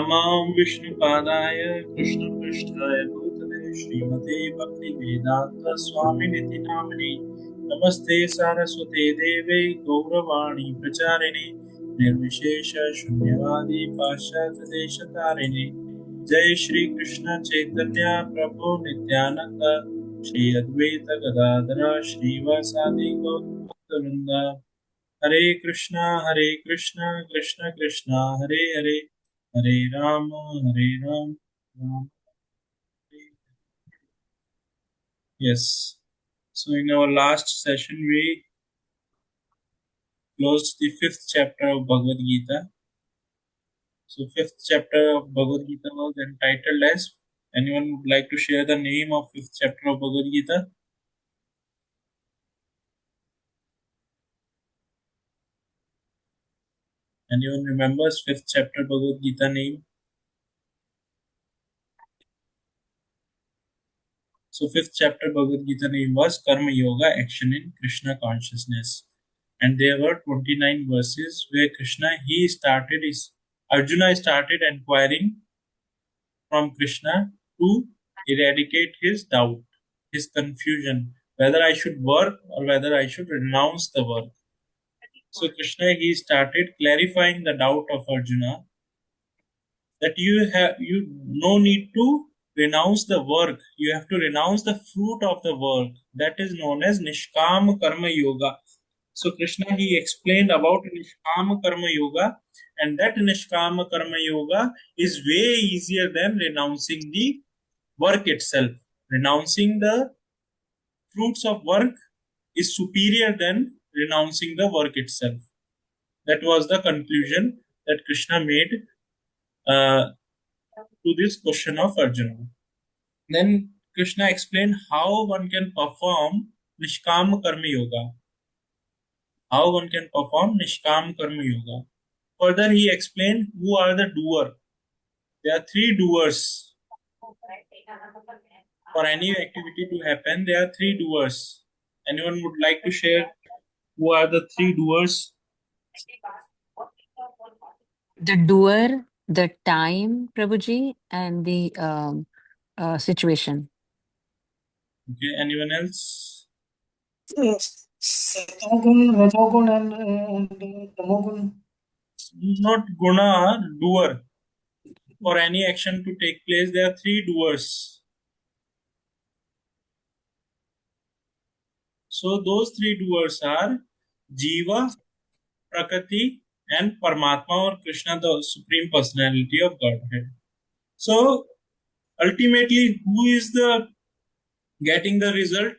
नमां विष्णुपादाय कृष्णपृष्ठाय भूतले श्रीमते भक्तिवेदान्त स्वामिनिति नामिने नमस्ते सारस्वते देवे गौरवाणी प्रचारिणे निर्विशेष शून्यवादी पाश्चात्य देशतारिणे जय श्री कृष्ण चैतन्य प्रभु नित्यानंद श्री अद्वैत गदाधर श्रीवासादि गौरवृंदा हरे कृष्णा कृष्ण कृष्णा हरे हरे हरे राम राम हरे। Yes. So in our last session we closed the fifth chapter of Bhagavad Gita. So fifth chapter of Bhagavad Gita was entitled as. Anyone would like to share the name of fifth chapter of Bhagavad Gita? Anyone remembers fifth chapter Bhagavad Gita name? So fifth chapter Bhagavad Gita name was Karma Yoga, Action in Krishna Consciousness. And there were 29 verses where Arjuna started inquiring from Krishna to eradicate his doubt, his confusion, whether I should work or whether I should renounce the work. So Krishna, he started clarifying the doubt of Arjuna that you no need to renounce the work. You have to renounce the fruit of the work. That is known as Nishkam Karma Yoga. So Krishna, he explained about Nishkam Karma Yoga, and that Nishkam Karma Yoga is way easier than renouncing the work itself. Renouncing the fruits of work is superior than renouncing the work itself. That was the conclusion that Krishna made uh, to this question of Arjuna. Then Krishna explained how one can perform Nishkam Karma Yoga. How one can perform Nishkam Karma Yoga. Further, he explained who are the doer. There are three doers. For any activity to happen, there are three doers. Anyone would like to share who are the three doers? The doer, the time, Prabhuji, and the situation. Okay, anyone else? Yes. Satogun, Rajogun, and Tamogun. Not guna, doer. For any action to take place, there are three doers. So those three doers are Jiva, Prakriti, and Paramatma or Krishna, the Supreme Personality of Godhead. So ultimately, who is the getting the result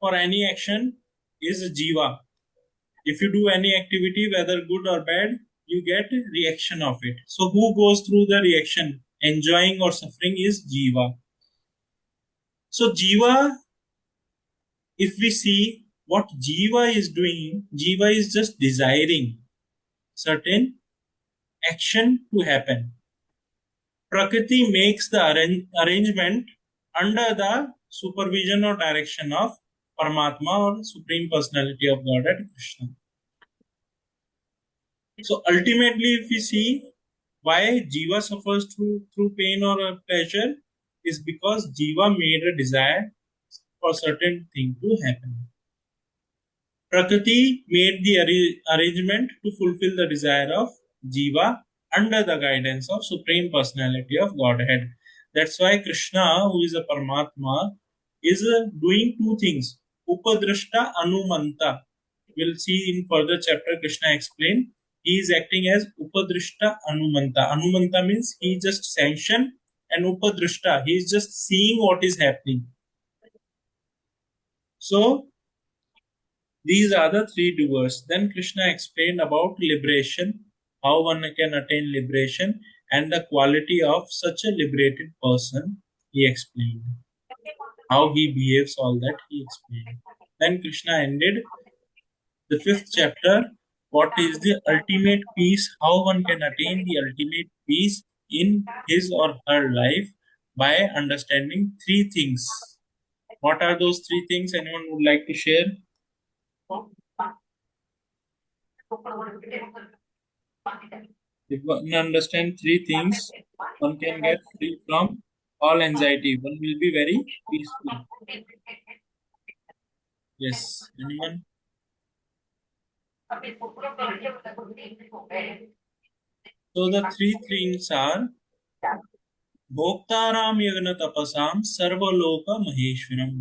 for any action is Jiva. If you do any activity, whether good or bad, you get reaction of it. So who goes through the reaction, enjoying or suffering, is Jiva. So Jiva, if we see what Jiva is doing, Jiva is just desiring certain action to happen. Prakriti makes the arrangement under the supervision or direction of Paramatma or Supreme Personality of Godhead Krishna. So ultimately, if we see why Jiva suffers through pain or pleasure, is because Jiva made a desire for certain thing to happen. Prakriti made the arrangement to fulfill the desire of Jiva under the guidance of Supreme Personality of Godhead. That's why Krishna, who is a Paramatma, is doing two things. Upadrashta Anumanta. We'll see in further chapter, Krishna explain. He is acting as Upadrashta Anumanta. Anumanta means he just sanction, and Upadrashta, he is just seeing what is happening. So these are the three doers. Then Krishna explained about liberation, how one can attain liberation, and the quality of such a liberated person. He explained how he behaves, all that he explained. Then Krishna ended the fifth chapter. What is the ultimate peace? How one can attain the ultimate peace in his or her life by understanding three things. What are those three things? Anyone would like to share? If one understands three things, one can get free from all anxiety. One will be very peaceful. Yes. Anyone? So the three things are भोक्ताराम यज्ञ तपसाम सर्वलोक महेश्वरम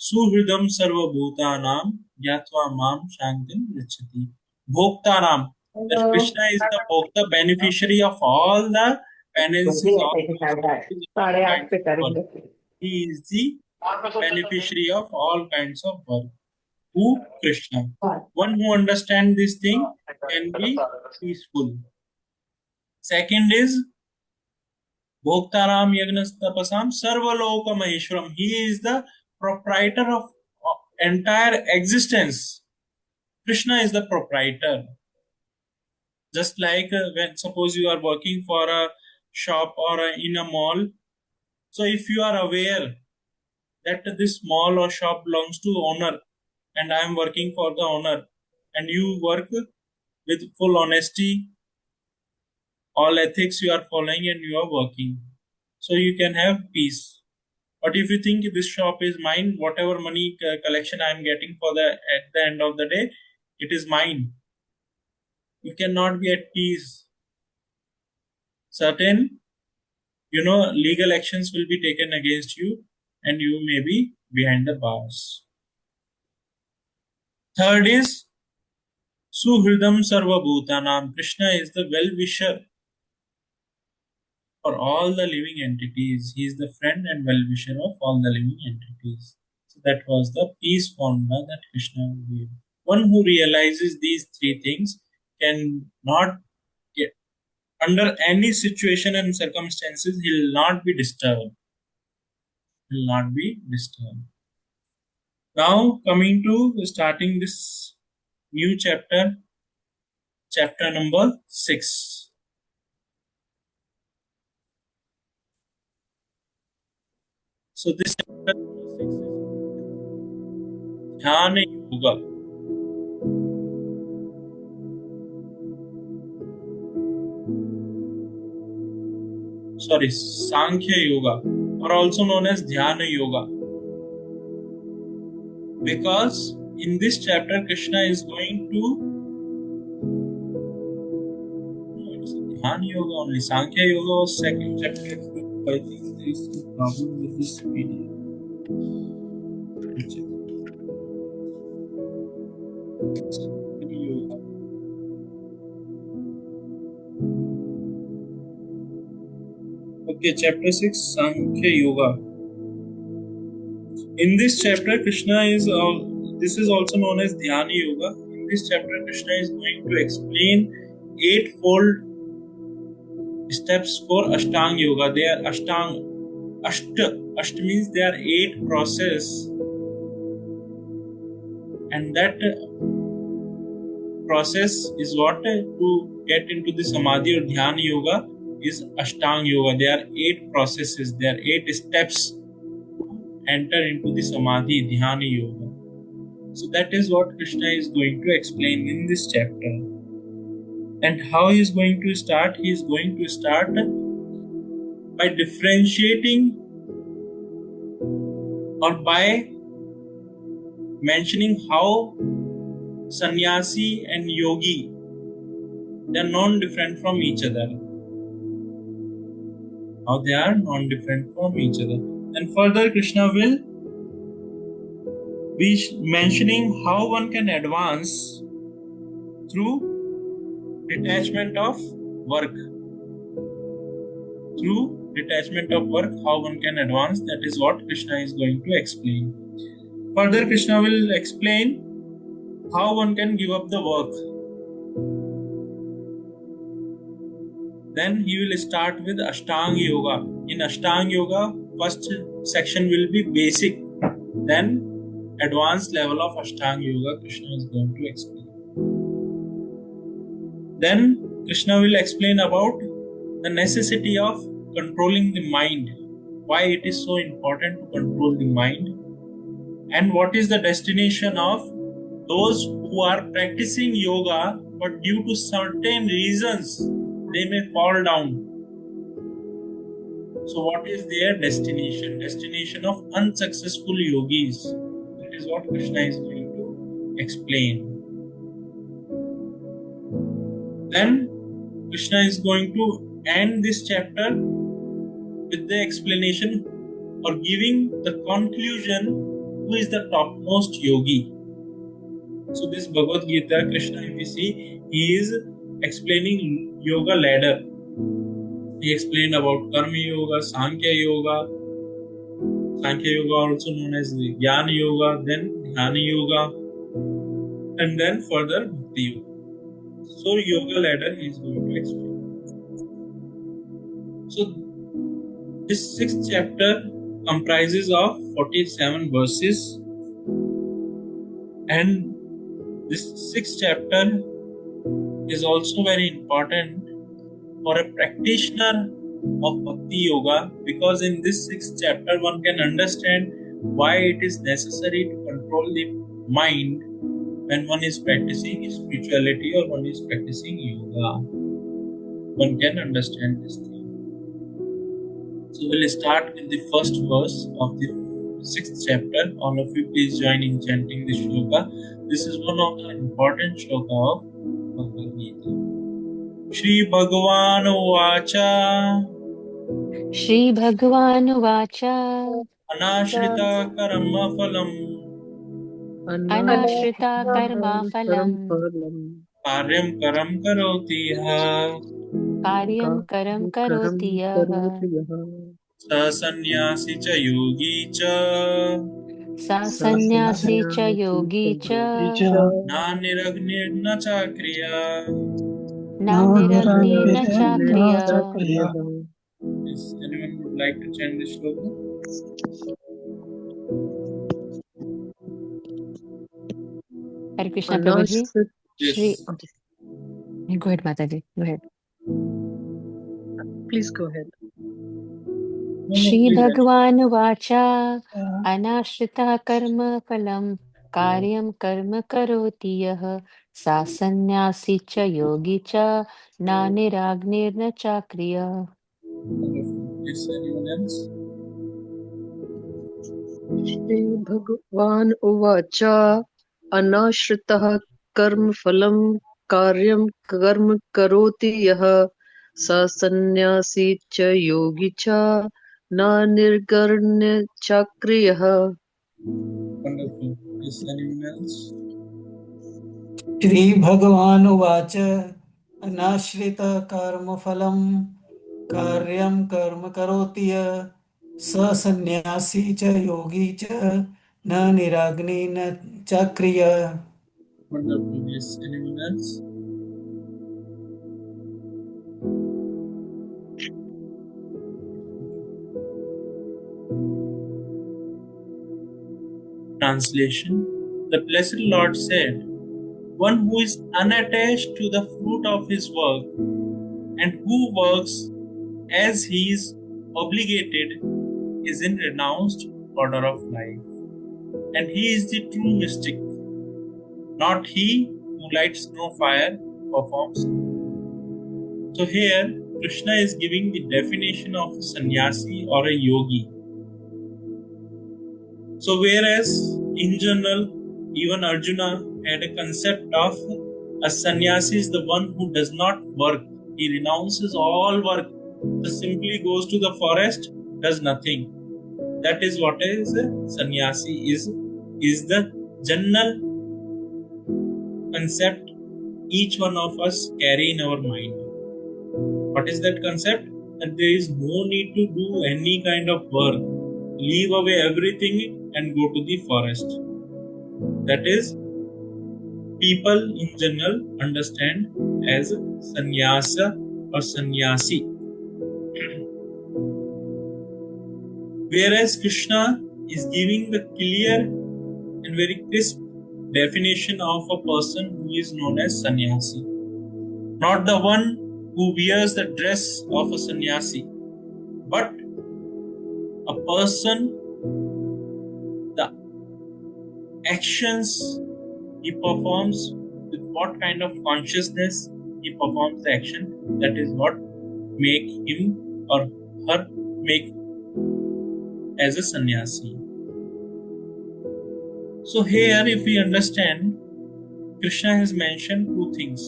सुहृदम सर्वभूतानां ज्ञात्वा माम शांतिम गच्छति. Bhoktaram, that Krishna is the Bhokta, beneficiary of all the penances, all the kinds of work. He is the beneficiary of all kinds of work. Who? Krishna. One who understands this thing can be peaceful. Second is Bhoktaram Yagnas Tapasam Sarvaloka Maheshwaram. He is the proprietor of entire existence. Krishna is the proprietor. Just like when suppose you are working for a shop or in a mall. So if you are aware that this mall or shop belongs to owner and I am working for the owner and you work with full honesty, all ethics you are following and you are working. So you can have peace. But if you think this shop is mine, whatever money collection I am getting for at the end of the day, it is mine. You cannot be at peace. Certain, legal actions will be taken against you and you may be behind the bars. Third is Suhridam Sarva Bhutanam. Krishna is the well-wisher for all the living entities. He is the friend and well-wisher of all the living entities. So that was the peace formula that Krishna gave. One who realizes these three things can not get, under any situation and circumstances, he will not be disturbed. He will not be disturbed. Now coming to starting this new chapter, chapter number 6. So this chapter number 6 is Dhyana Yoga. Sorry, Sankhya Yoga, or also known as Dhyana Yoga. Because in this chapter, Krishna is going to Dhyana Yoga only. Sankhya Yoga was second chapter. I think there is some problem with this PDF. Yoga. Okay, chapter 6, Sankhya Yoga. In this chapter, Krishna is, this is also known as Dhyana Yoga. In this chapter, Krishna is going to explain eightfold steps for Ashtanga Yoga. They are Ashta means there are 8 process, and that process is what to get into the Samadhi or Dhyana Yoga is Ashtanga Yoga. There are 8 processes, there are 8 steps to enter into the Samadhi, Dhyana Yoga. So that is what Krishna is going to explain in this chapter. And how he is going to start? He is going to start by differentiating or by mentioning how sannyasi and yogi, they are non-different from each other. How they are non-different from each other. And further Krishna will be mentioning how one can advance through detachment of work. Through detachment of work, how one can advance, that is what Krishna is going to explain. Further, Krishna will explain how one can give up the work. Then he will start with Ashtanga Yoga. In Ashtanga Yoga, first section will be basic. Then advanced level of Ashtanga Yoga Krishna is going to explain. Then Krishna will explain about the necessity of controlling the mind, why it is so important to control the mind, and what is the destination of those who are practicing yoga but due to certain reasons they may fall down. So what is their destination? Destination of unsuccessful yogis. That is what Krishna is going to explain. Then Krishna is going to end this chapter with the explanation or giving the conclusion who is the topmost yogi. So this Bhagavad Gita, Krishna, if you see, he is explaining yoga ladder. He explained about Karma Yoga, Sankhya Yoga. Sankhya Yoga also known as Jnana Yoga, then Dhyana Yoga, and then further Bhakti Yoga. So yoga ladder he is going to explain. So this sixth chapter comprises of 47 verses, and this sixth chapter is also very important for a practitioner of Bhakti Yoga, because in this sixth chapter one can understand why it is necessary to control the mind when one is practicing spirituality or one is practicing yoga. One can understand this thing. So we'll start with the first verse of the sixth chapter. All of you please join in chanting this shloka. This is one of the important shloka of Bhagavad Gita. Shri Bhagavan Vacha Shri Bhagavan Vacha Anashrita Karma Phalam Anashrita Karma Phalam Karyam Karam Karoti Ha Karyam Karam Karoti Yah Sa Sanyasi Cha Yogi Cha Sa Sanyasi Cha Yogi Cha Na Niragnir Na Chakriya. Na Niragni Na Chakriya. Is anyone would like to chant this shloka? Hare Krishna Prabhuji. Shri. Yes. Go ahead, Mataji. Go ahead. Please go ahead. Shri Bhagavan Vacha Anashrita Karma Phalam Karyam Karma Karoti Yah Sa Sanyasi Cha Yogi Cha Na Niragnir Na Chakriya. Wonderful. Yes, anyone else? Shri Bhagavan Uvacha Anashritah Karma Phalam Karyam Karma Karoti Yah Sa Sanyasi Cha Yogi Cha Na Nirgarnya Chakriyah. Wonderful. Yes, anyone else? श्रीभगवानुवाच अनाश्रितकर्मफलं कार्यं कर्म करोति यः स सन्न्यासी च योगी च न निराग्नि न चाक्रिय. Wonderful. Yes, anyone else? Translation. The Blessed Lord said, one who is unattached to the fruit of his work and who works as he is obligated is in renounced order of life. And he is the true mystic, not he who lights no fire, performs. So here, Krishna is giving the definition of a sannyasi or a yogi. So whereas in general, even Arjuna had a concept of a sannyasi is the one who does not work. He renounces all work. He simply goes to the forest, does nothing. That is what is a sannyasi is the general concept each one of us carry in our mind. What is that concept? That there is no need to do any kind of work. Leave away everything and go to the forest. That is, people in general understand as sannyasa or sannyasi. Whereas Krishna is giving the clear and very crisp definition of a person who is known as sannyasi. Not the one who wears the dress of a sannyasi, but a person, the actions he performs, with what kind of consciousness he performs the action, That is what make him or her make as a sannyasi. So here, if we understand, Krishna has mentioned two things.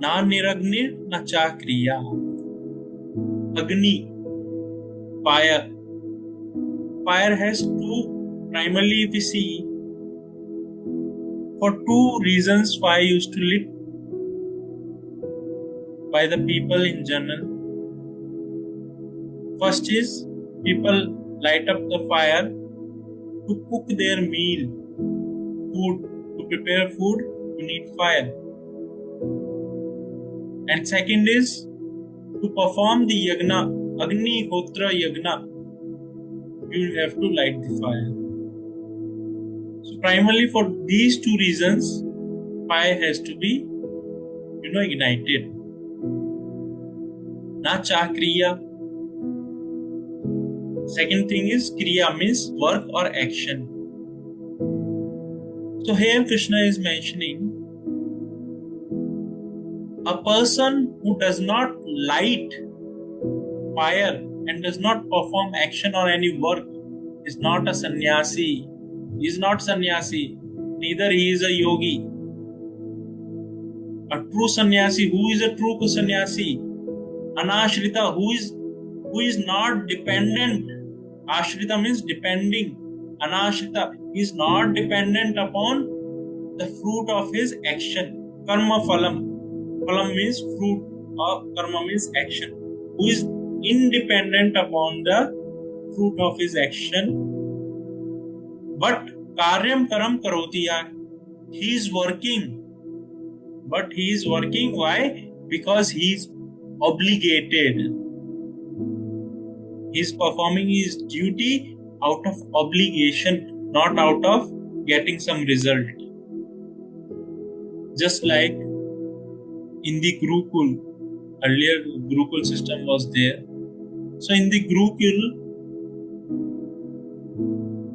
Na niragnir na chakriya. Agni, fire. Fire has two, primarily if we see, for two reasons fire used to lit by the people in general. First is, people light up the fire to cook their meal, food. To prepare food, you need fire. And second is, to perform the yagna, Agni Hotra Yagna, you have to light the fire. So primarily for these two reasons, fire has to be, ignited. Na chakriya. Second thing is kriya, means work or action. So here Krishna is mentioning a person who does not light fire and does not perform action or any work is not a sannyasi. He is not sannyasi. Neither he is a yogi. A true sannyasi, who is a true sannyasi? Anashrita, who is not dependent. Ashrita means depending. Anashrita is not dependent upon the fruit of his action. Karma phalam. Phalam means fruit, or karma means action. Who is independent upon the fruit of his action. But karyam karam karotiya. He is working. But he is working, why? Because he is obligated. He is performing his duty out of obligation, not out of getting some result. Just like in the Gurukul, earlier Gurukul system was there. So in the Gurukul,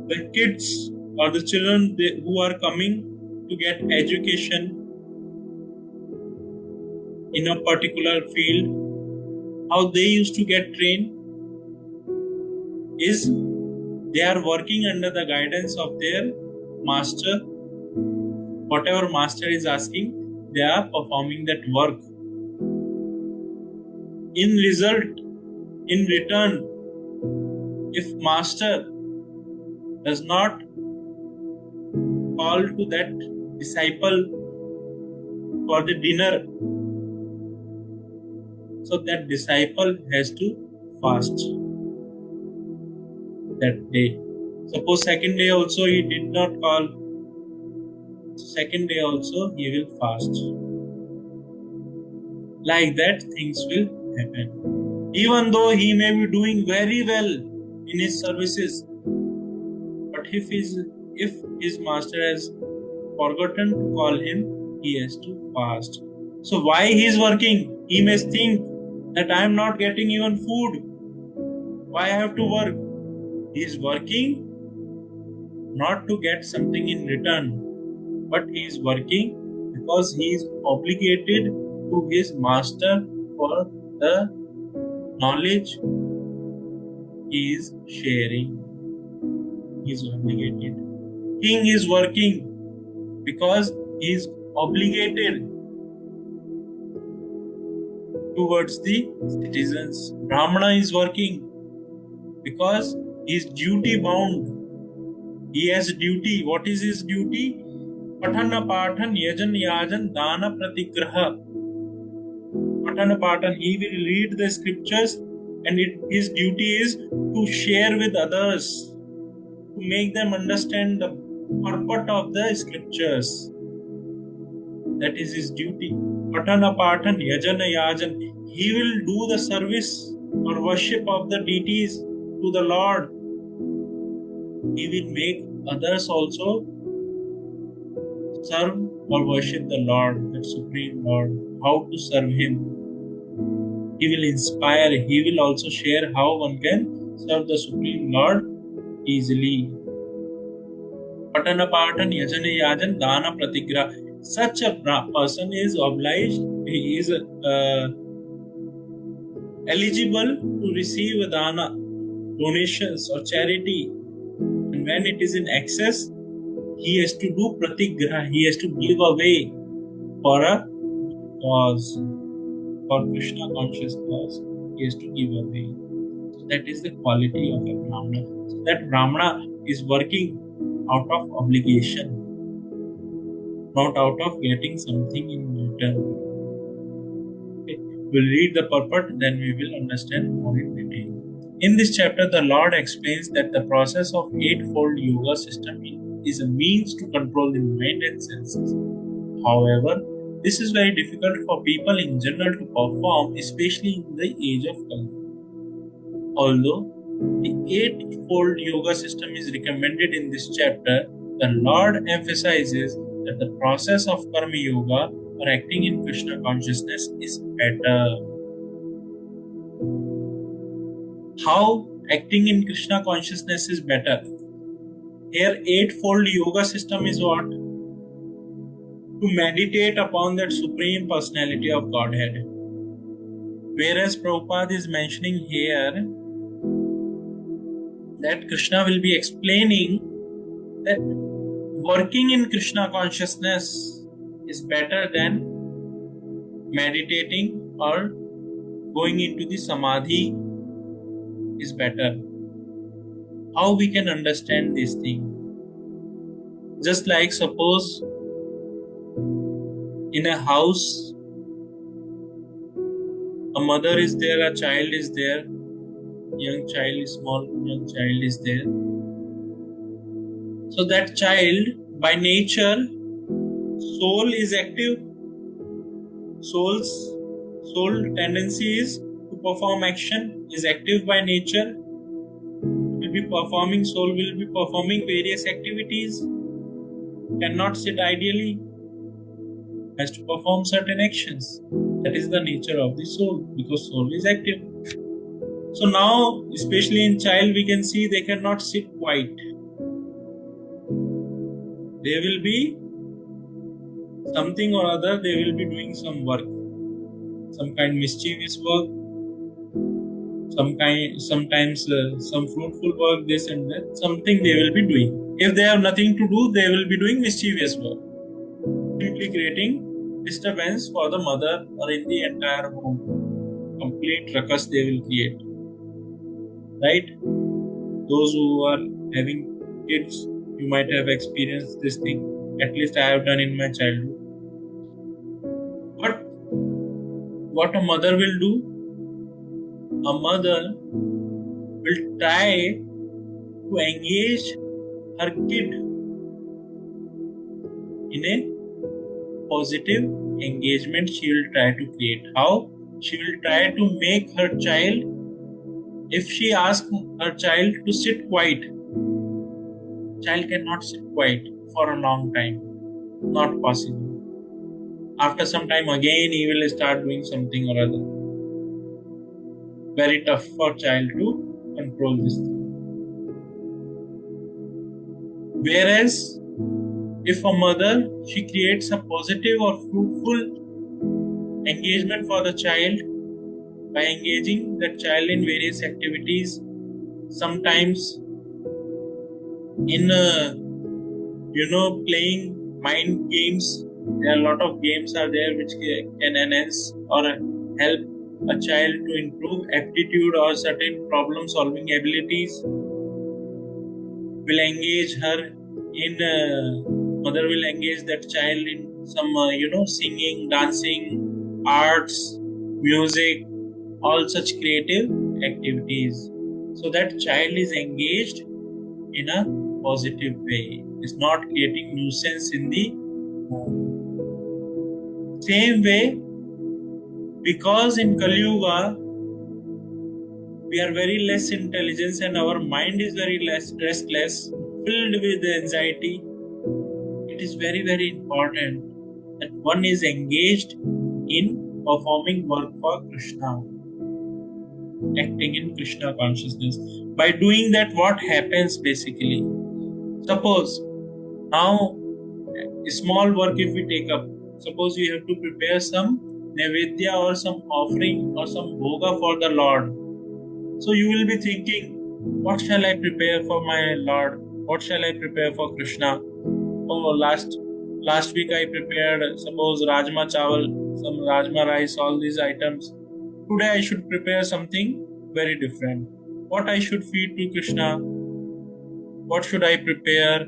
the kids or the children who are coming to get education in a particular field, how they used to get trained is they are working under the guidance of their master. Whatever master is asking, they are performing that work. In return, if master does not call to that disciple for the dinner, so that disciple has to fast that day. Suppose second day also he did not call, second day also he will fast. Like that things will happen. Even though he may be doing very well in his services, but if his master has forgotten to call him, he has to fast. So why he is working? He may think that I am not getting even food. Why I have to work? He is working not to get something in return, but he is working because he is obligated to his master for the knowledge he is sharing. He is obligated. King is working because he is obligated towards the citizens. Brahmana is working because he is duty bound. He has duty. What is his duty? Patana Patan Yajan Yajan Dana Pratigraha. Patana Patan, he will read the scriptures, and his duty is to share with others, to make them understand the purport of the scriptures. That is his duty. Patana Patan Yajana Yajan. He will do the service or worship of the deities to the Lord. He will make others also serve or worship the Lord, the Supreme Lord, how to serve Him. He will inspire, he will also share how one can serve the Supreme Lord easily. Patana Patan Yajana Yajan Dana Pratigra. such a person is obliged, he is eligible to receive dana, donations or charity. And when it is in excess, he has to do pratigraha, he has to give away for a cause, for Krishna conscious cause, he has to give away. That is the quality of a Brahmana. So that Brahmana is working out of obligation, not out of getting something in return. Okay. We'll read the purport, then we will understand more in detail. In this chapter, the Lord explains that the process of eightfold yoga system is a means to control the mind and senses. However, this is very difficult for people in general to perform, especially in the age of Kali. Although the eightfold yoga system is recommended in this chapter, the Lord emphasizes that the process of karma yoga or acting in Krishna consciousness is better. How acting in Krishna consciousness is better? Here, eightfold yoga system is what? To meditate upon that Supreme Personality of Godhead. Whereas Prabhupada is mentioning here that Krishna will be explaining that working in Krishna consciousness is better than meditating or going into the Samadhi is better. How we can understand this thing? Just like suppose in a house, a mother is there, a child is there, young child, small young child is there. So that child, by nature, soul is active. Soul tendency is to perform action, is active by nature. Soul will be performing various activities. Cannot sit ideally. Has to perform certain actions. That is the nature of the soul, because soul is active. So now, especially in child, we can see they cannot sit quiet. They will be something or other, they will be doing some work, some kind mischievous work, sometimes some fruitful work, this and that, something they will be doing. If they have nothing to do, they will be doing mischievous work, simply creating disturbance for the mother or in the entire home. Complete ruckus they will create. Right? Those who are having kids, you might have experienced this thing. At least I have done in my childhood. But what a mother will do, a mother will try to engage her kid in a positive engagement. She will try to create. How? She will try to make her child, if she asks her child to sit quiet, child cannot sit quiet for a long time. Not possible. After some time again he will start doing something or other. Very tough for child to control this thing. Whereas if a mother, she creates a positive or fruitful engagement for the child by engaging the child in various activities, sometimes in playing mind games. There are a lot of games are there which can enhance or help a child to improve aptitude or certain problem solving abilities. Will engage her in mother will engage that child in some singing, dancing, arts, music, all such creative activities, so that child is engaged in a positive way. It's not creating nuisance in the home. Same way, because in Kali Yuga we are very less intelligence and our mind is very less restless, filled with anxiety, it is very, very important that one is engaged in performing work for Krishna, acting in Krishna consciousness. By doing that, what happens basically? Suppose now small work if we take up. Suppose you have to prepare some nevedya or some offering or some bhoga for the Lord. So you will be thinking, what shall I prepare for my Lord? What shall I prepare for Krishna? Oh, last week I prepared, suppose, rajma chawal, some rajma rice, all these items. Today I should prepare something very different. What I should feed to Krishna? What should I prepare?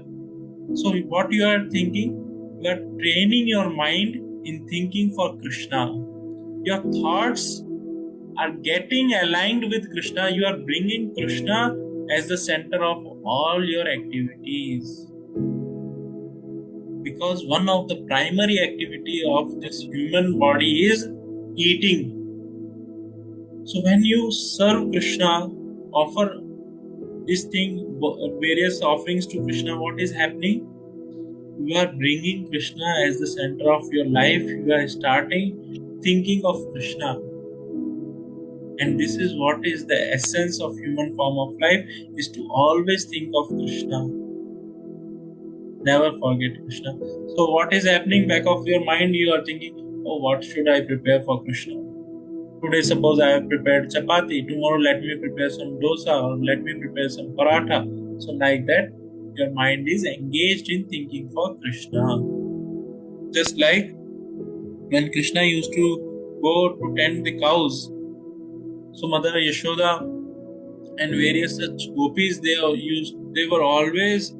So what you are thinking? You are training your mind in thinking for Krishna. Your thoughts are getting aligned with Krishna. You are bringing Krishna as the center of all your activities. Because one of the primary activity of this human body is eating. So when you serve Krishna, offer this thing, various offerings to Krishna, what is happening? You are bringing Krishna as the center of your life. You are starting thinking of Krishna. And this is what is the essence of human form of life, is to always think of Krishna. Never forget Krishna. So what is happening back of your mind? You are thinking, oh, what should I prepare for Krishna? Today suppose I have prepared chapati. Tomorrow let me prepare some dosa or let me prepare some paratha. So like that, your mind is engaged in thinking for Krishna. Just like when Krishna used to go to tend the cows. So Mother Yashoda and various such gopis, they were always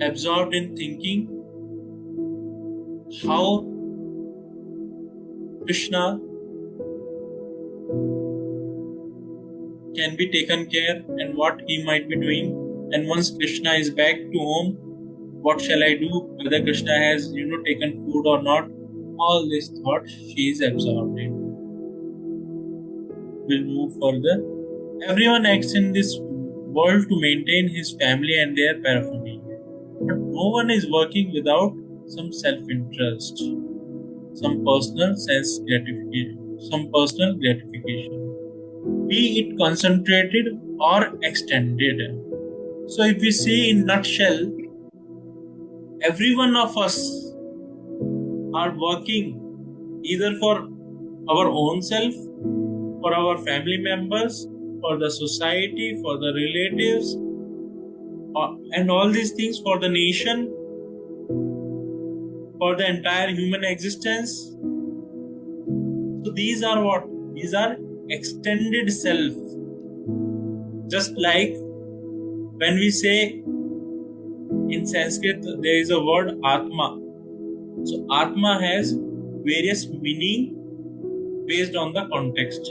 absorbed in thinking how Krishna can be taken care and what he might be doing. And once Krishna is back to home, what shall I do? Whether Krishna has taken food or not, all this thought she is absorbed in. We'll move further. Everyone acts in this world to maintain his family and their paraphernalia, but no one is working without some self-interest, some personal gratification, be it concentrated or extended. So if we see in nutshell, every one of us are working either for our own self, for our family members, for the society, for the relatives, and all these things, for the nation, for the entire human existence. So these are what? These are extended self. Just like when we say in Sanskrit, there is a word Atma. So Atma has various meaning based on the context.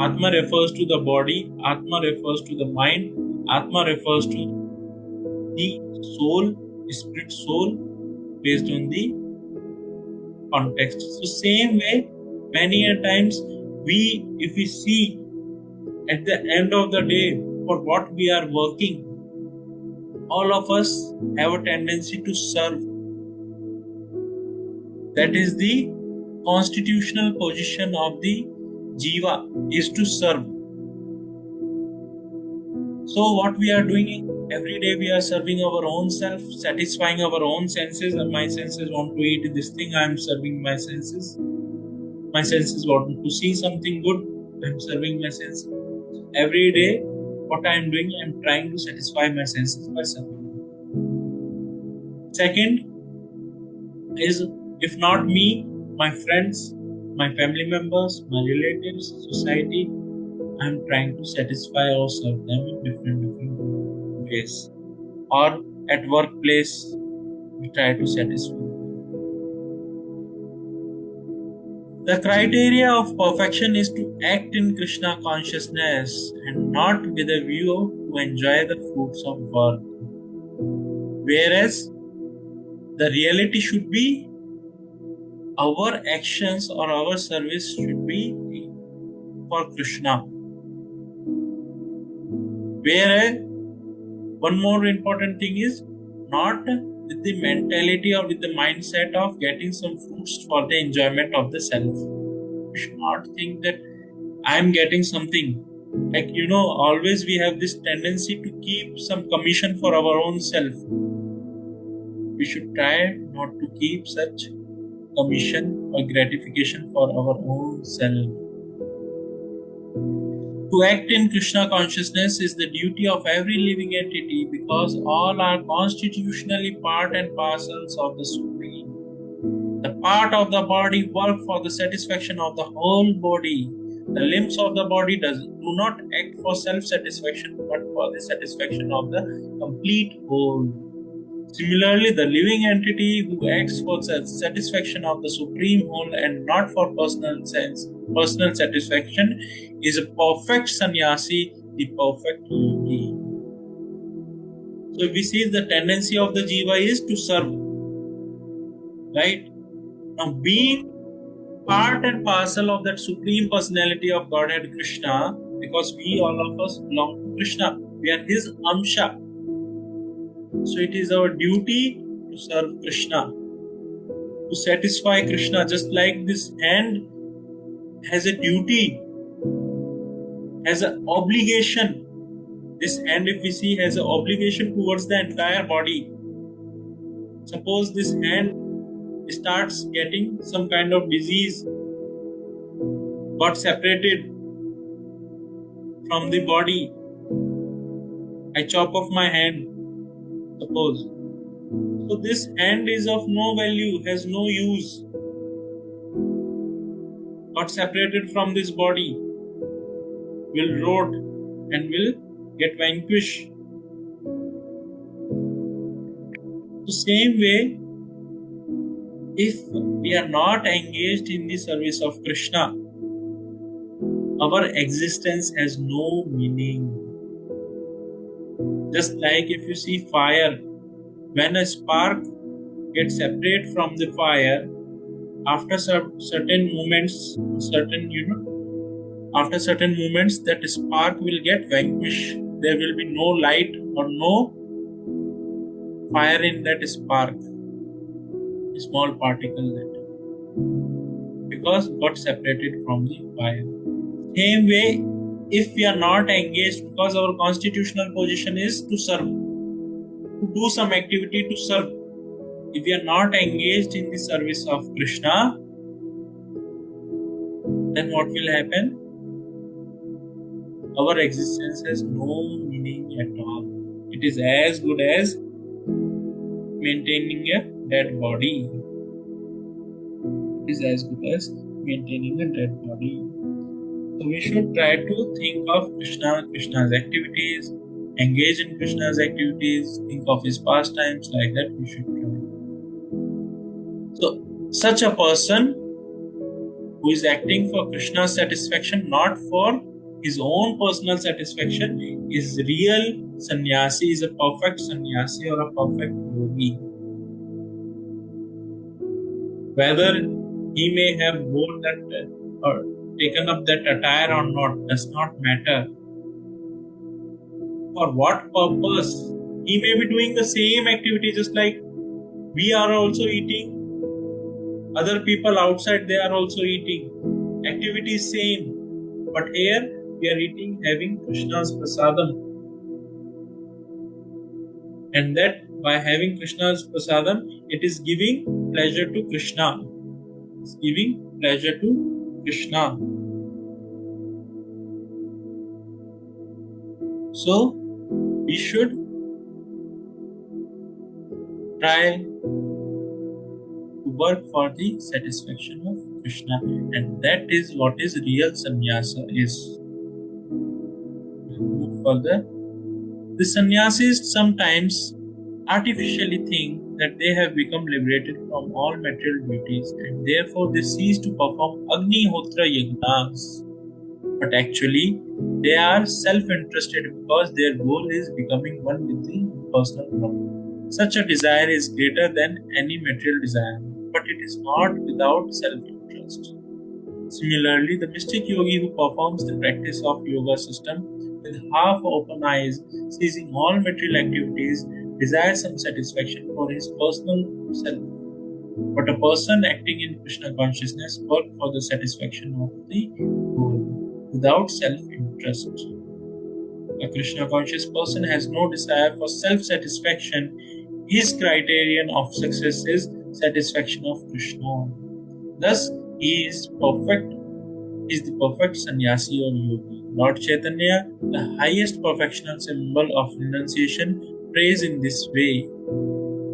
Atma refers to the body, Atma refers to the mind, Atma refers to the soul, spirit soul, based on the context. So same way, many a times if we see at the end of the day for what we are working, all of us have a tendency to serve. That is the constitutional position of the Jiva, is to serve. So what we are doing every day, we are serving our own self, satisfying our own senses. My senses want to eat this thing, I am serving my senses. My senses want to see something good, I am serving my senses. Every day, what I am doing, I am trying to satisfy my senses by serving. Second is, if not me, my friends, my family members, my relatives, society, I am trying to satisfy or serve them in different ways. Or at workplace, we try to satisfy. The criteria of perfection is to act in Krishna consciousness and not with a view to enjoy the fruits of work. Whereas the reality should be, our actions or our service should be for Krishna. Whereas one more important thing is, not with the mentality or with the mindset of getting some fruits for the enjoyment of the self. We should not think that I am getting something. Like, always we have this tendency to keep some commission for our own self. we should try not to keep such commission or gratification for our own self. To act in Krishna consciousness is the duty of every living entity because all are constitutionally part and parcels of the Supreme. The part of the body work for the satisfaction of the whole body. The limbs of the body do not act for self-satisfaction but for the satisfaction of the complete whole. Similarly, the living entity who acts for satisfaction of the supreme whole and not for personal satisfaction is a perfect sannyasi, the perfect yogi. So we see the tendency of the jiva is to serve, right? Now, being part and parcel of that supreme personality of Godhead Krishna, because we all of us belong to Krishna, we are his amsha. So it is our duty to serve Krishna, to satisfy Krishna, just like this hand has a duty, has an obligation. This hand, if we see, has an obligation towards the entire body. Suppose this hand starts getting some kind of disease, got separated from the body. I chop off my hand, suppose. So this hand is of no value, has no use, got separated from this body, will rot and will get vanquished. The same way, if we are not engaged in the service of Krishna, our existence has no meaning. Just like if you see fire, when a spark gets separate from the fire, after certain moments, after certain moments, that spark will get vanquished. There will be no light or no fire in that spark, a small particle that, because got separated from the fire. Same way, if we are not engaged, because our constitutional position is to serve, to do some activity to serve, if we are not engaged in the service of Krishna, then what will happen? Our existence has no meaning at all. It is as good as maintaining a dead body. It is as good as maintaining a dead body. So we should try to think of Krishna, Krishna's activities, engage in Krishna's activities, think of his pastimes, like that we should try. So such a person who is acting for Krishna's satisfaction, not for his own personal satisfaction, is real sannyasi, is a perfect sannyasi or a perfect yogi. Whether he may have worn that or taken up that attire or not does not matter. For what purpose? He may be doing the same activity, just like we are also eating. Other people outside, they are also eating. Activity is same. But here we are eating, having Krishna's prasadam. And that by having Krishna's prasadam, it is giving pleasure to Krishna. It's giving pleasure to Krishna. So we should try to work for the satisfaction of Krishna, and that is what is real sannyasa is. Move further. The sannyasis sometimes artificially think that they have become liberated from all material duties and therefore they cease to perform Agnihotra yagnas. But actually, they are self-interested because their goal is becoming one with the personal Brahman. Such a desire is greater than any material desire, but it is not without self-interest. Similarly, the mystic yogi who performs the practice of yoga system with half open eyes, ceasing all material activities, desires some satisfaction for his personal self. But a person acting in Krishna consciousness works for the satisfaction of the whole, without self-interest. A Krishna conscious person has no desire for self-satisfaction. His criterion of success is satisfaction of Krishna. Thus, he is perfect. He is the perfect sannyasi or yogi. Lord Chaitanya, the highest perfectional symbol of renunciation, prays in this way.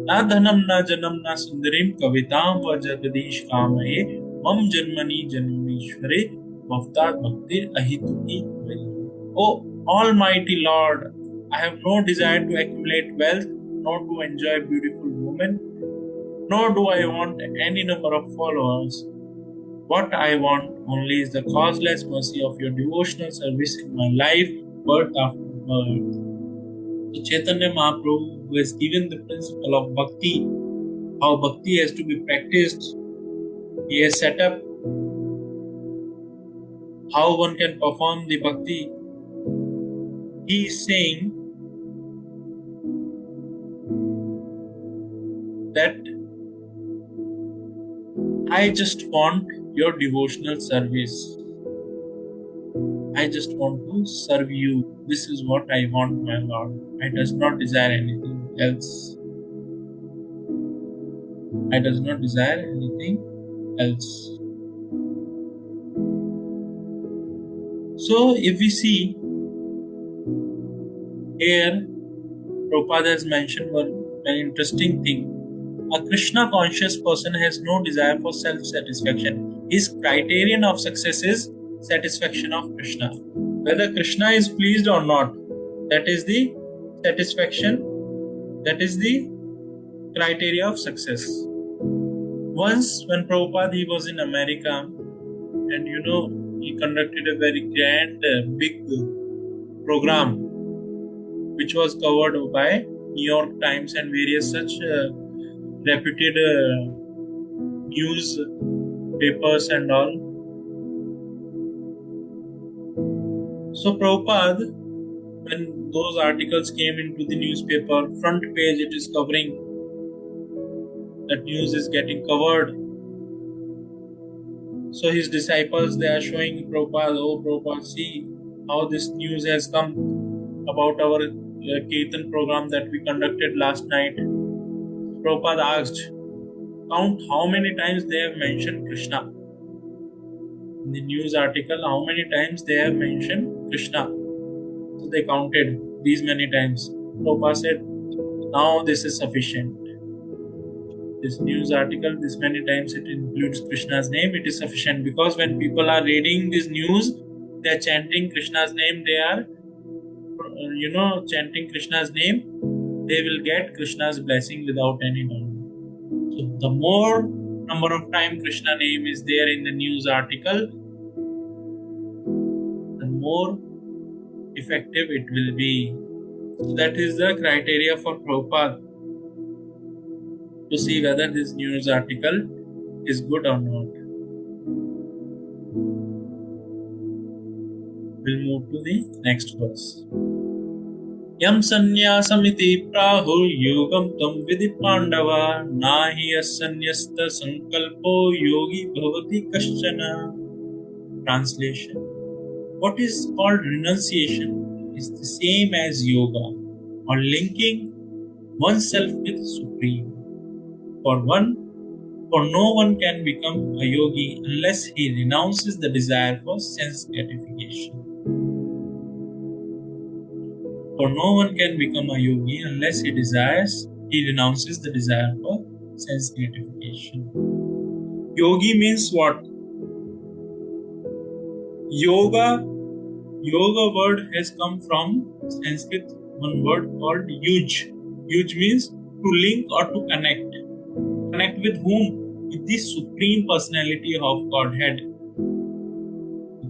Na dhanam na janam na sundarim kavitam va jagadish kamaye mam janmani janmishware bhaftat bhaktir ahituki vai. O Almighty Lord, I have no desire to accumulate wealth, nor to enjoy beautiful women, nor do I want any number of followers. What I want only is the causeless mercy of your devotional service in my life, birth after birth. So Chaitanya Mahaprabhu, who has given the principle of bhakti, how bhakti has to be practiced, he has set up how one can perform the bhakti. He is saying that I just want your devotional service. I just want to serve you. This is what I want, my Lord. I does not desire anything else. I does not desire anything else. So if we see here, Prabhupada has mentioned one very interesting thing. A Krishna conscious person has no desire for self-satisfaction. His criterion of success is satisfaction of Krishna. Whether Krishna is pleased or not, that is the satisfaction, that is the criteria of success. Once when Prabhupada he was in America, and he conducted a very grand big program which was covered by New York Times and various such reputed news papers and all. So Prabhupada, when those articles came into the newspaper, front page it is covering, that news is getting covered. So his disciples, they are showing Prabhupada, oh Prabhupada, see how this news has come about our Kirtan program that we conducted last night. Prabhupada asked, count how many times they have mentioned Krishna. In the news article, how many times they have mentioned Krishna. So they counted these many times. Prabhupada said, now this is sufficient. This news article, this many times it includes Krishna's name, it is sufficient, because when people are reading this news, they are chanting Krishna's name, they are chanting Krishna's name, they will get Krishna's blessing without any doubt. So the more number of time Krishna name is there in the news article, the more effective it will be. So that is the criteria for Prabhupada, to see whether this news article is good or not. We'll move to the next verse. Yam sanyasamiti prahur yogam tam vidhi pandava nahi asanyasta sankalpo yogi bhavati kaschana. Translation. What is called renunciation is the same as yoga, or linking oneself with Supreme. For no one can become a yogi unless he renounces the desire for sense gratification. For no one can become a yogi unless he renounces the desire for sense gratification. Yogi means what? Yoga word has come from Sanskrit, one word called yuj. Yuj means to link or to connect. Connect with whom? With the Supreme Personality of Godhead.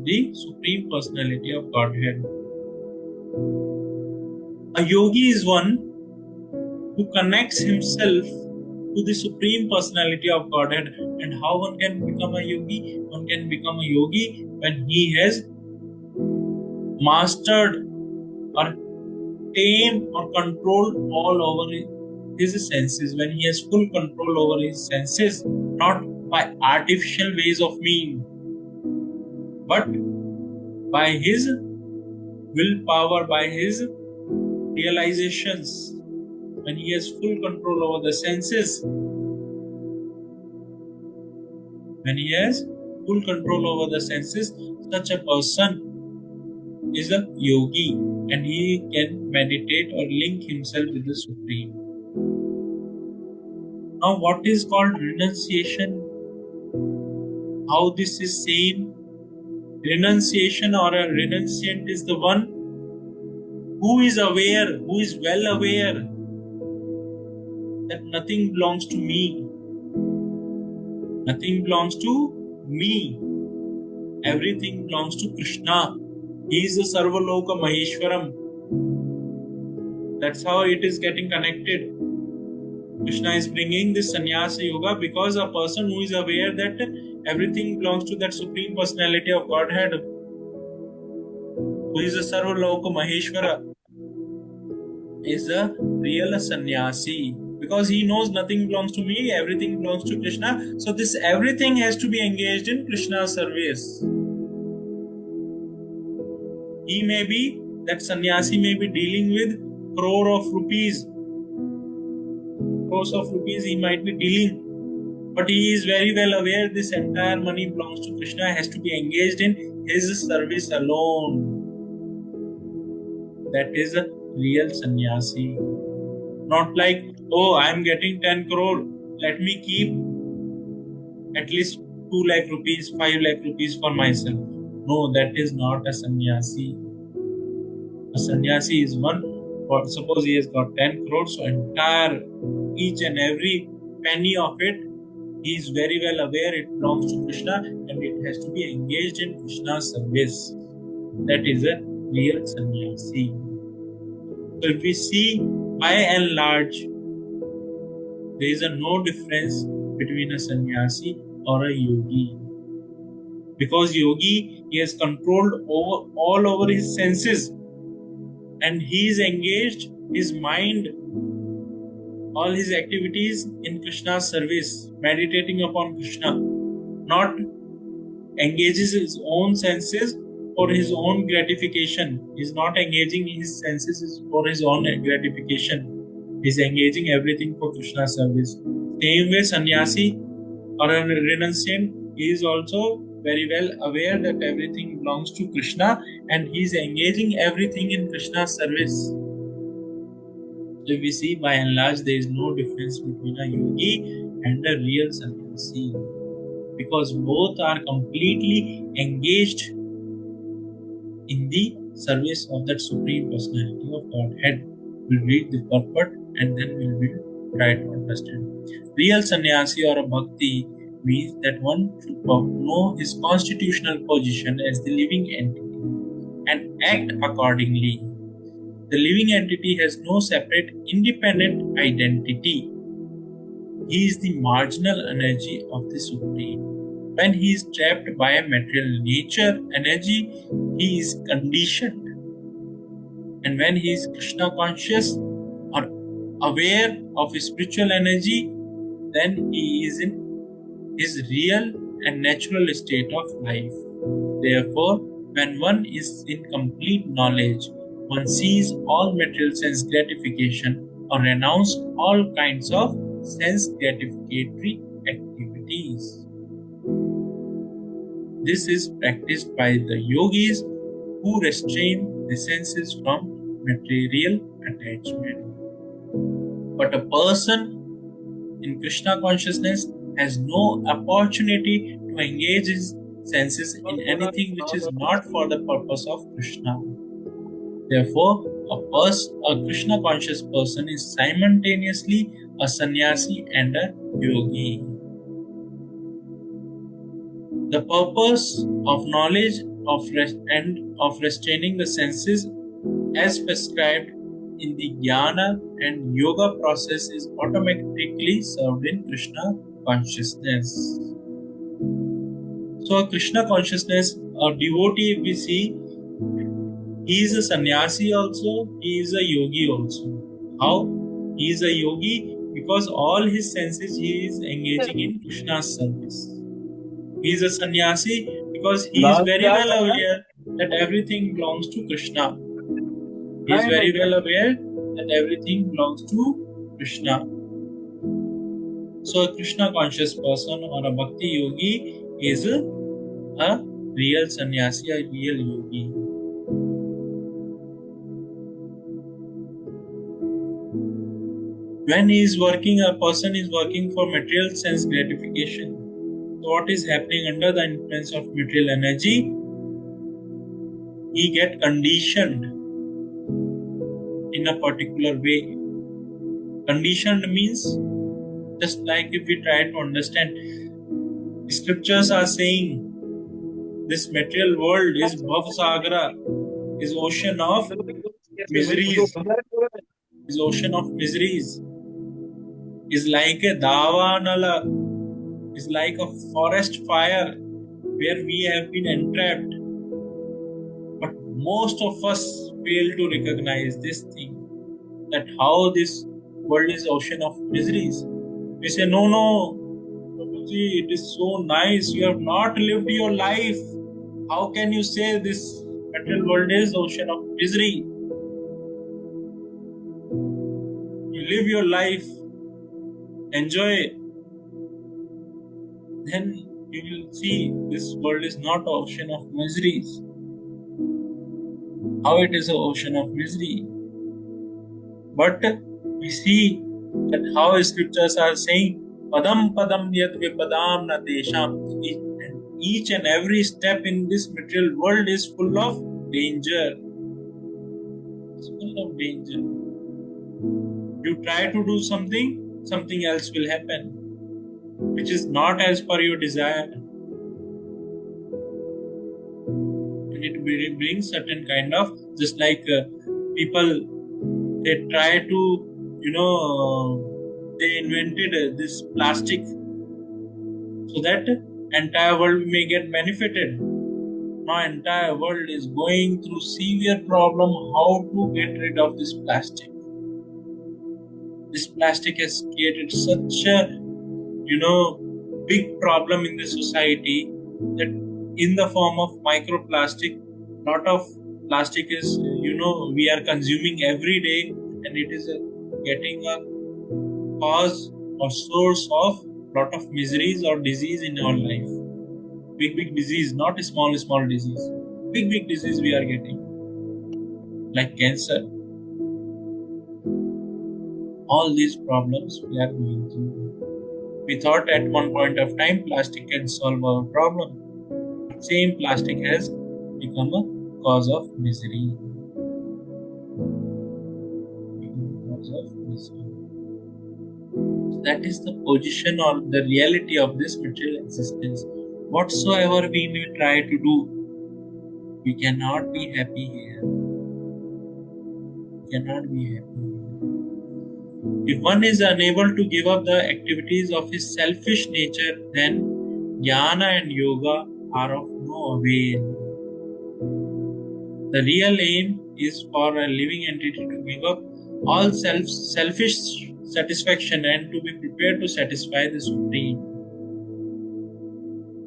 The Supreme Personality of Godhead. A yogi is one who connects himself to the Supreme Personality of Godhead. And how one can become a yogi? One can become a yogi when he has mastered or tamed or controlled all over his senses, when he has full control over his senses, not by artificial ways of being, but by his willpower, by his realizations, when he has full control over the senses, when he has full control over the senses, such a person is a yogi and he can meditate or link himself with the Supreme. Now, what is called renunciation? How this is seen? Renunciation or a renunciant is the one who is aware, who is well aware that nothing belongs to me. Nothing belongs to me. Everything belongs to Krishna. He is the Sarvaloka Maheshwaram. That's how it is getting connected. Krishna is bringing this Sanyasa Yoga because a person who is aware that everything belongs to that Supreme Personality of Godhead, who is the Sarvaloka Maheshwara, is a real sannyasi. Because he knows nothing belongs to me, everything belongs to Krishna. So this everything has to be engaged in Krishna's service. He may be, that sannyasi may be dealing with crores of rupees he might be dealing. But he is very well aware this entire money belongs to Krishna, has to be engaged in his service alone. That is a real sannyasi. Not like, oh, I am getting 10 crore, let me keep at least 2 lakh rupees, 5 lakh rupees for myself. No, that is not a sannyasi. A sannyasi is one, or suppose he has got 10 crores, so entire, each and every penny of it, he is very well aware it belongs to Krishna and it has to be engaged in Krishna's service. That is a real sannyasi. So if we see, by and large, there is no difference between a sannyasi or a yogi. Because yogi, he has controlled all over his senses and he is engaged, his mind, all his activities in Krishna's service, meditating upon Krishna, not engages his own senses for his own gratification. He is not engaging his senses for his own gratification. He is engaging everything for Krishna's service. Same way, sannyasi or a renunciant, he is also very well aware that everything belongs to Krishna and he is engaging everything in Krishna's service. If we see, by and large, there is no difference between a yogi and a real sannyasi, because both are completely engaged in the service of that Supreme Personality of Godhead. We'll read the purport and then we will try to understand. Real sannyasi or a bhakti means that one should know his constitutional position as the living entity and act accordingly. The living entity has no separate independent identity. He is the marginal energy of the Supreme. When he is trapped by a material nature energy, he is conditioned. And when he is Krishna conscious or aware of his spiritual energy, then he is in his real and natural state of life. Therefore, when one is in complete knowledge, one sees all material sense gratification or renounce all kinds of sense gratificatory activities. This is practiced by the yogis who restrain the senses from material attachment. But a person in Krishna consciousness has no opportunity to engage his senses in anything which is not for the purpose of Krishna. Therefore, a Krishna conscious person is simultaneously a sannyasi and a yogi. The purpose of knowledge of restraining the senses as prescribed in the jnana and yoga process is automatically served in Krishna consciousness. So a Krishna consciousness, a devotee, if we see, he is a sannyasi also, he is a yogi also. How? He is a yogi because all his senses he is engaging in Krishna's service. He is a sannyasi because he is very well aware that everything belongs to Krishna. He is very well aware that everything belongs to Krishna. So a Krishna conscious person or a bhakti yogi is a real sannyasi, a real yogi. When he is working, a person is working for material sense gratification. So what is happening under the influence of material energy? He get conditioned in a particular way. Conditioned means, just like if we try to understand, scriptures are saying this material world is Bhavsagra, is ocean of miseries, is ocean of miseries, is like a Davanala, is like a forest fire where we have been entrapped. But most of us fail to recognize this thing, that how this world is ocean of miseries. We say, no, Prabhuji, it is so nice. You have not lived your life. How can you say this material world is ocean of misery? You live your life, enjoy it. Then you will see this world is not an ocean of miseries. How it is an ocean of misery. But we see that how scriptures are saying, Padam padam yad vipadam na desham. Each and every step in this material world is full of danger. It's full of danger. You try to do something, something else will happen, which is not as per your desire. And it brings certain kind of, just like people, they try to, they invented this plastic so that entire world may get benefited. Now entire world is going through severe problem how to get rid of this plastic. This plastic has created such a, big problem in the society that in the form of microplastic, lot of plastic is, we are consuming every day, and it is getting a cause or source of lot of miseries or disease in our life. Big disease, not a small disease. Big disease we are getting, like cancer. All these problems we are going through. We thought at one point of time plastic can solve our problem. Same plastic has become a cause of misery. That is the position or the reality of this material existence. Whatsoever we may try to do, we cannot be happy here. We cannot be happy here. If one is unable to give up the activities of his selfish nature, then jnana and yoga are of no avail. The real aim is for a living entity to give up all selfish satisfaction and to be prepared to satisfy the Supreme.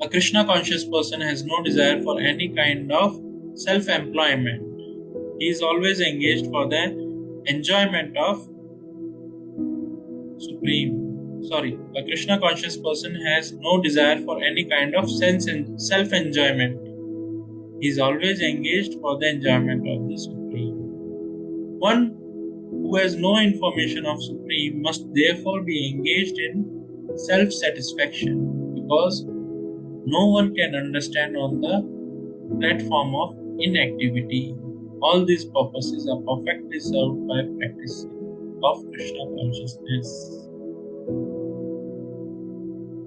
A Krishna conscious person has no desire for any kind of self-employment. He is always engaged for the enjoyment of Supreme. A Krishna conscious person has no desire for any kind of sense and self-enjoyment. He is always engaged for the enjoyment of the Supreme. One who has no information of Supreme must therefore be engaged in self-satisfaction, because no one can understand on the platform of inactivity. All these purposes are perfectly served by practice of Krishna consciousness.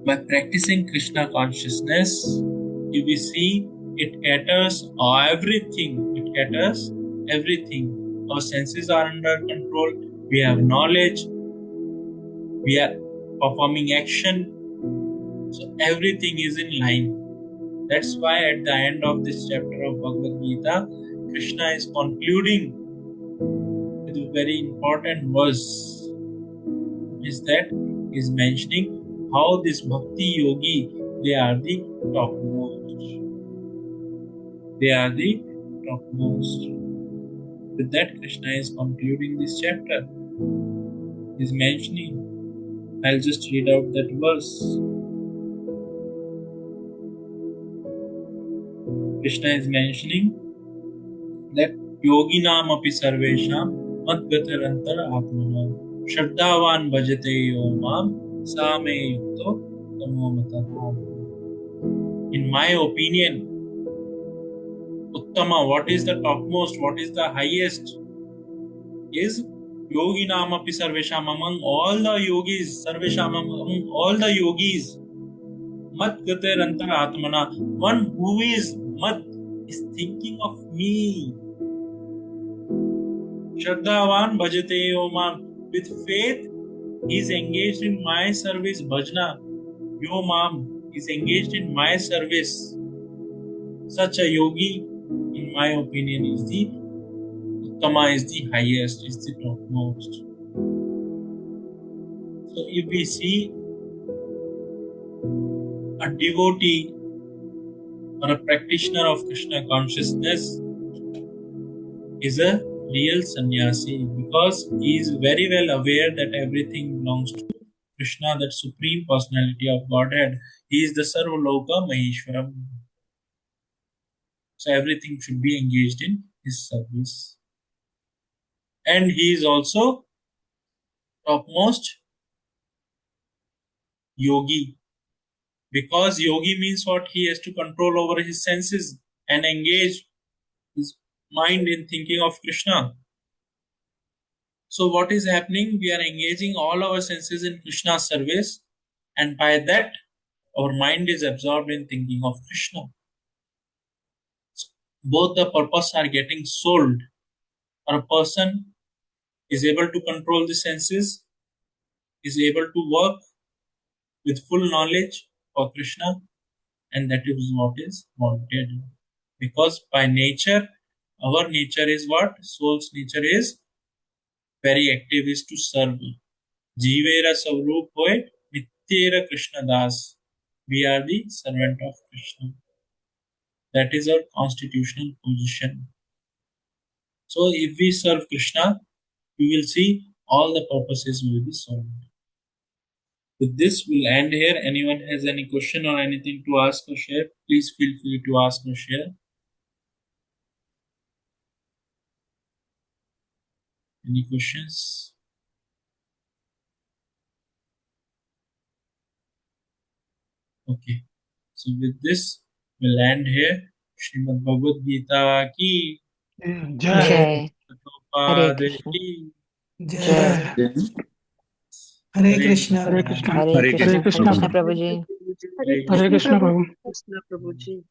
By practicing Krishna consciousness, you will see it caters everything. It caters everything. Our senses are under control. We have knowledge. We are performing action. So everything is in line. That's why at the end of this chapter of Bhagavad Gita, Krishna is concluding with a very important verse. Is that is mentioning how this bhakti yogi, they are the topmost. They are the topmost. With that, Krishna is concluding this chapter. is mentioning. I'll just read out that verse. Krishna is mentioning that yoginam api sarvesham madgatarantar atmana shraddhavan bhajate yo mam same yukto tamomataha. In my opinion, Uttama, what is the topmost, what is the highest, is yoginam api sarvesham, among all the yogis, sarvesham, among all the yogis, mat gater atmana, one who is mat, is thinking of me. Shraddhavan bhajate yomam, with faith he is engaged in my service. Bhajna yomam is engaged in my service. Such a yogi, in my opinion, is the Uttama, is the highest, is the topmost. So if we see a devotee or a practitioner of Krishna consciousness is a real sannyasi, because he is very well aware that everything belongs to Krishna, that supreme personality of Godhead. He is the Sarvaloka Maheshwaram. So everything should be engaged in his service. And he is also topmost yogi, because yogi means what? He has to control over his senses and engage his mind in thinking of Krishna. So what is happening? We are engaging all our senses in Krishna's service, and by that our mind is absorbed in thinking of Krishna. So both the purpose are getting sold. Or a person is able to control the senses, is able to work with full knowledge for Krishna, and that is what is wanted. Because by nature, our nature is what? Soul's nature is very active, is to serve. Jivera Savrup Hoy, Nityera Krishna Das. We are the servant of Krishna. That is our constitutional position. So if we serve Krishna, we will see all the purposes will be solved. With this, we'll end here. Anyone has any question or anything to ask or share, please feel free to ask or share. Any questions? Okay. So with this, we'll end here. Srimad Bhagavad Gita ki जय जय हरे Prabhupada Krishna ki जय जय Hare हरे Krishna. Krishna Hare Hare Krishna Krishna हरे प्रभु कृष्ण प्रभु जी हरे Hare हरे कृष्ण कृष्ण प्रभु प्रभु कृष्ण प्रभु जी।